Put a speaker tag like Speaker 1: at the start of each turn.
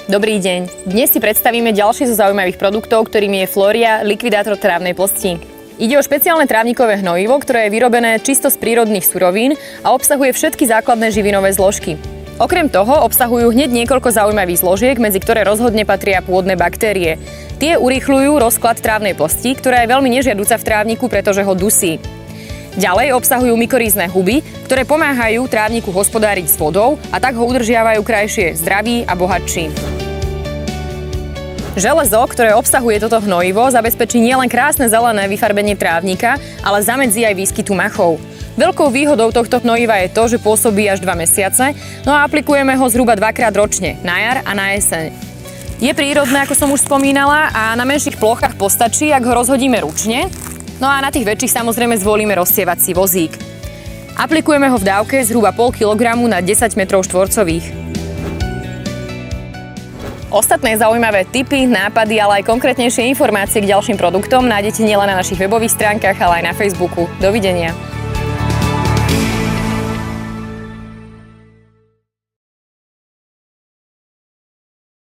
Speaker 1: Dobrý deň. Dnes si predstavíme ďalší zo zaujímavých produktov, ktorým je Floria, likvidátor trávnej plsti. Ide o špeciálne trávnikové hnojivo, ktoré je vyrobené čisto z prírodných surovín a obsahuje všetky základné živinové zložky. Okrem toho obsahujú hneď niekoľko zaujímavých zložiek, medzi ktoré rozhodne patria pôdne baktérie. Tie urýchľujú rozklad trávnej plsti, ktorá je veľmi nežiaduca v trávniku, pretože ho dusí. Ďalej obsahujú mykorízne huby, ktoré pomáhajú trávniku hospodáriť s vodou a tak ho udržiavajú krajšie zdravý a bohatší. Železo, ktoré obsahuje toto hnojivo, zabezpečí nielen krásne zelené vyfarbenie trávnika, ale zamedzí aj výskytu machov. Veľkou výhodou tohto hnojiva je to, že pôsobí až 2 mesiace, no a aplikujeme ho zhruba 2-krát ročne, na jar a na jeseň. Je prírodné, ako som už spomínala, a na menších plochách postačí, ak ho rozhodíme ručne. No a na tých väčších samozrejme zvolíme rozsievací vozík. Aplikujeme ho v dávke zhruba 0,5 kg na 10 m2. Ostatné zaujímavé tipy, nápady, ale aj konkrétnejšie informácie k ďalším produktom nájdete nielen na našich webových stránkach, ale aj na Facebooku. Dovidenia.